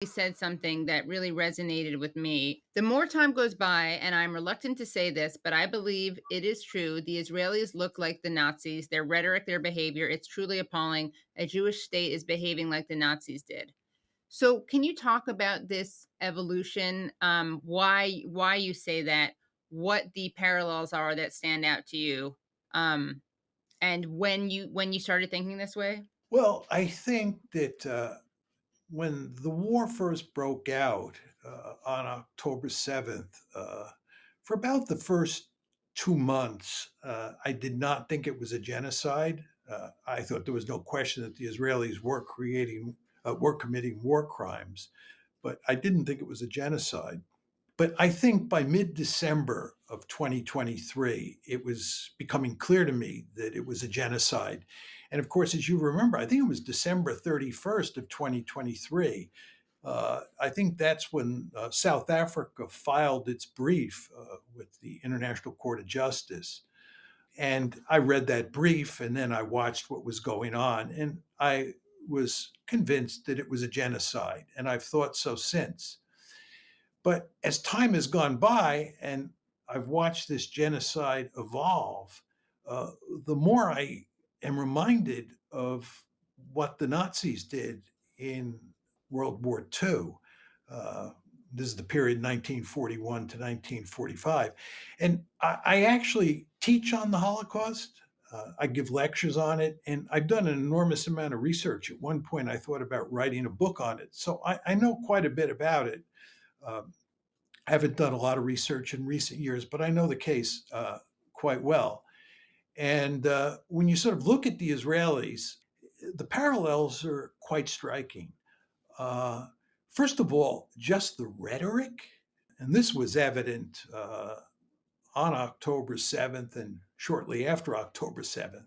He said something that really resonated with me. The more time goes by, and I'm reluctant to say this, but I believe it is true. The Israelis look like the Nazis, their rhetoric, their behavior. It's truly appalling. A Jewish state is behaving like the Nazis did. So, can you talk about this evolution? Why you say that? What the parallels are that stand out to you? Um, and when you started thinking this way? Well, I think that when the war first broke out on October 7th, for about the first 2 months, I did not think it was a genocide. I thought there was no question that the Israelis were committing war crimes, but I didn't think it was a genocide. But I think by mid December of 2023, it was becoming clear to me that it was a genocide. And of course, as you remember, I think it was December 31st of 2023. I think that's when South Africa filed its brief with the International Court of Justice. And I read that brief and then I watched what was going on. And I was convinced that it was a genocide. And I've thought so since. But as time has gone by and I've watched this genocide evolve, the more I am reminded of what the Nazis did in World War II. This is the period 1941 to 1945. And I actually teach on the Holocaust. I give lectures on it, and I've done an enormous amount of research. At one point, I thought about writing a book on it. So I know quite a bit about it. Um, I haven't done a lot of research in recent years, but I know the case quite well. And when you sort of look at the Israelis, the parallels are quite striking. Uh, First of all, just the rhetoric, and this was evident on October 7th and shortly after October 7th.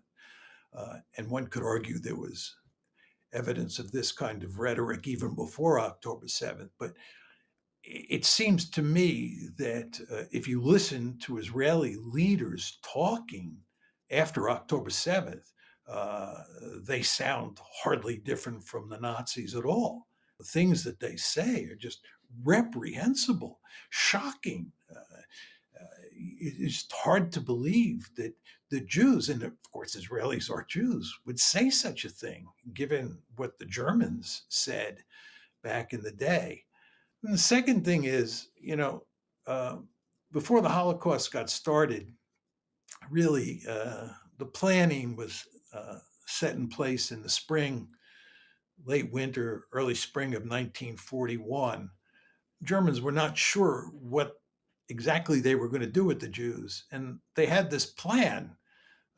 And one could argue there was evidence of this kind of rhetoric even before October 7th. But it seems to me that if you listen to Israeli leaders talking after October 7th, they sound hardly different from the Nazis at all. The things that they say are just reprehensible, shocking. It's hard to believe that the Jews, and of course Israelis are Jews, would say such a thing, given what the Germans said back in the day. And the second thing is, uh, before the Holocaust got started, really the planning was set in place in the spring, late winter, early spring of 1941. Germans were not sure what exactly they were going to do with the Jews. And they had this plan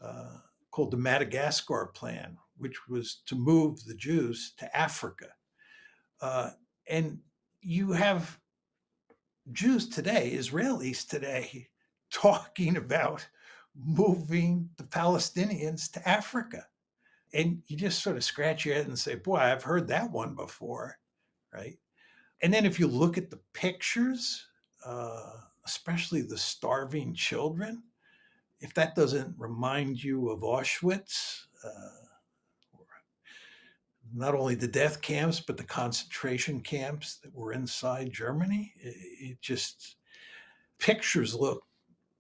uh, called the Madagascar Plan, which was to move the Jews to Africa. And you have Jews today, Israelis today, talking about moving the Palestinians to Africa. And you just sort of scratch your head and say, boy, I've heard that one before, right? And then if you look at the pictures, especially the starving children, if that doesn't remind you of Auschwitz, not only the death camps, but the concentration camps that were inside Germany, it just pictures look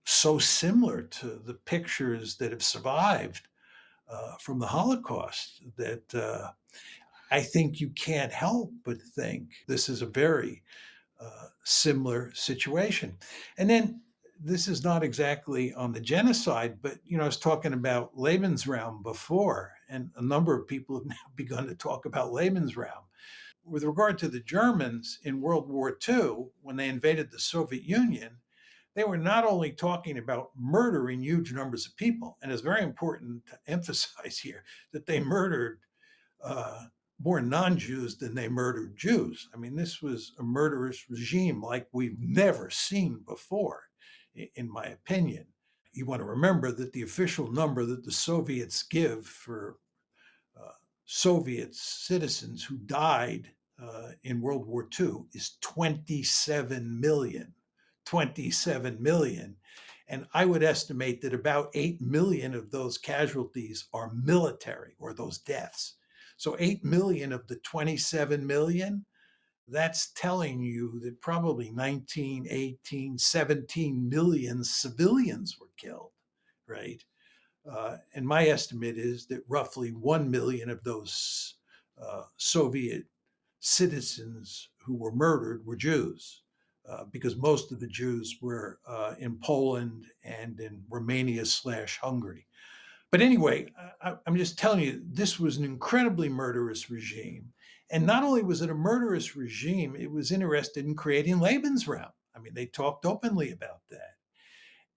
so similar to the pictures that have survived from the Holocaust that I think you can't help but think this is a very similar situation. And then this is not exactly on the genocide, but I was talking about Lebensraum before, and a number of people have now begun to talk about Lebensraum. With regard to the Germans in World War II, when they invaded the Soviet Union, they were not only talking about murdering huge numbers of people, and it's very important to emphasize here that they murdered uh, more non Jews than they murdered Jews. I mean, this was a murderous regime like we've never seen before, in my opinion. You want to remember that the official number that the Soviets give for uh, Soviet citizens who died in World War II is 27 million. 27 million. And I would estimate that about 8 million of those casualties are military or those deaths. So 8 million of the 27 million That's telling you that probably 19, 18, 17 million civilians were killed, right? And my estimate is that roughly 1 million of those Soviet citizens who were murdered were Jews, because most of the Jews were in Poland and in Romania/Hungary. But anyway, I'm just telling you, this was an incredibly murderous regime. And not only was it a murderous regime, it was interested in creating Lebensraum. I mean, they talked openly about that.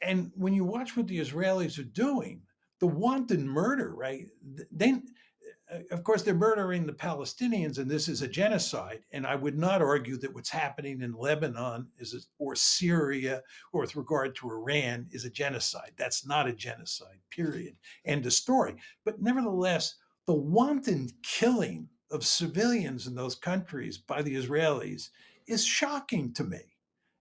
And when you watch what the Israelis are doing, the wanton murder, right? They, of course, they're murdering the Palestinians, and this is a genocide. And I would not argue that what's happening in Lebanon or Syria, or with regard to Iran, is a genocide. That's not a genocide, period. End of story. But nevertheless, the wanton killing of civilians in those countries by the Israelis is shocking to me.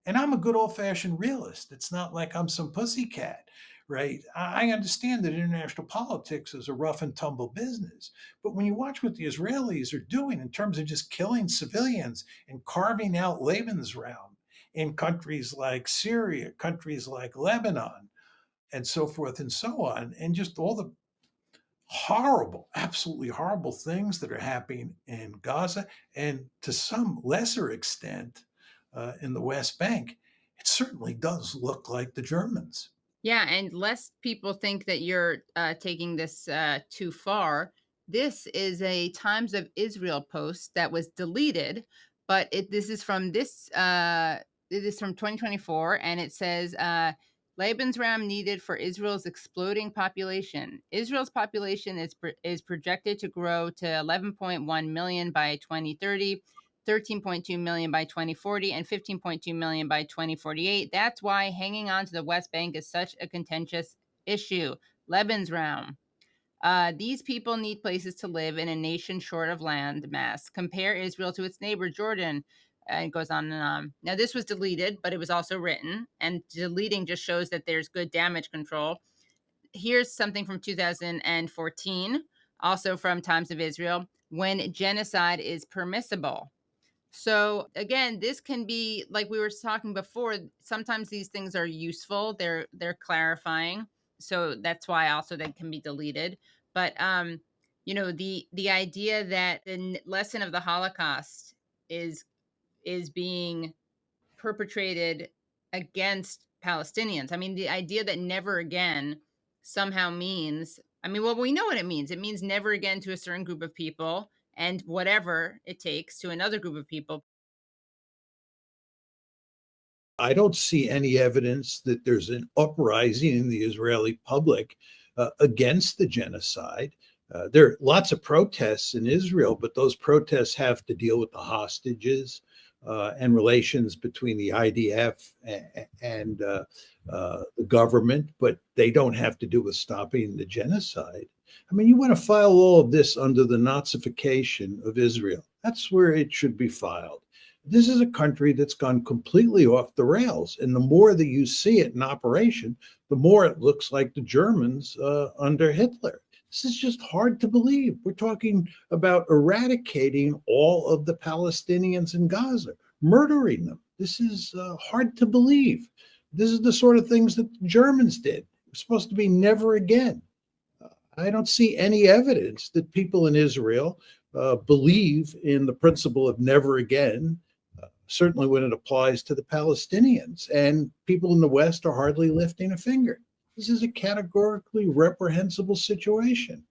And I'm a good old fashioned realist. It's not like I'm some pussycat, right? I understand that international politics is a rough and tumble business. But when you watch what the Israelis are doing in terms of just killing civilians and carving out Lebensraum in countries like Syria, countries like Lebanon, and so forth and so on, and just all the horrible, absolutely horrible things that are happening in Gaza and to some lesser extent in the West Bank, it certainly does look like the Germans. Yeah, and lest people think that you're taking this too far, this is a Times of Israel post that was deleted, but this is from it is from 2024, and it says Lebensraum needed for Israel's exploding population. Israel's population is projected to grow to 11.1 million by 2030. 13.2 million by 2040 and 15.2 million by 2048. That's why hanging on to the West Bank is such a contentious issue. Lebensraum. These people need places to live in a nation short of land mass. Compare Israel to its neighbor, Jordan. It goes on and on. Now, this was deleted, but it was also written, and deleting just shows that there's good damage control. Here's something from 2014, also from Times of Israel. When genocide is permissible. So again, this can be like we were talking before, sometimes these things are useful. They're clarifying. So that's why also they can be deleted. But the idea that the lesson of the Holocaust is is being perpetrated against Palestinians. I mean, the idea that never again somehow means, I mean, well, we know what it means. It means never again to a certain group of people and whatever it takes to another group of people. I don't see any evidence that there's an uprising in the Israeli public against the genocide. There are lots of protests in Israel, but those protests have to deal with the hostages and relations between the IDF and the government, but they don't have to do with stopping the genocide. I mean, you want to file all of this under the Nazification of Israel. That's where it should be filed. This is a country that's gone completely off the rails. And the more that you see it in operation, the more it looks like the Germans under Hitler. This is just hard to believe. We're talking about eradicating all of the Palestinians in Gaza, murdering them. This is hard to believe. This is the sort of things that the Germans did. It's supposed to be never again. I don't see any evidence that people in Israel believe in the principle of never again, certainly when it applies to the Palestinians. And people in the West are hardly lifting a finger. This is a categorically reprehensible situation.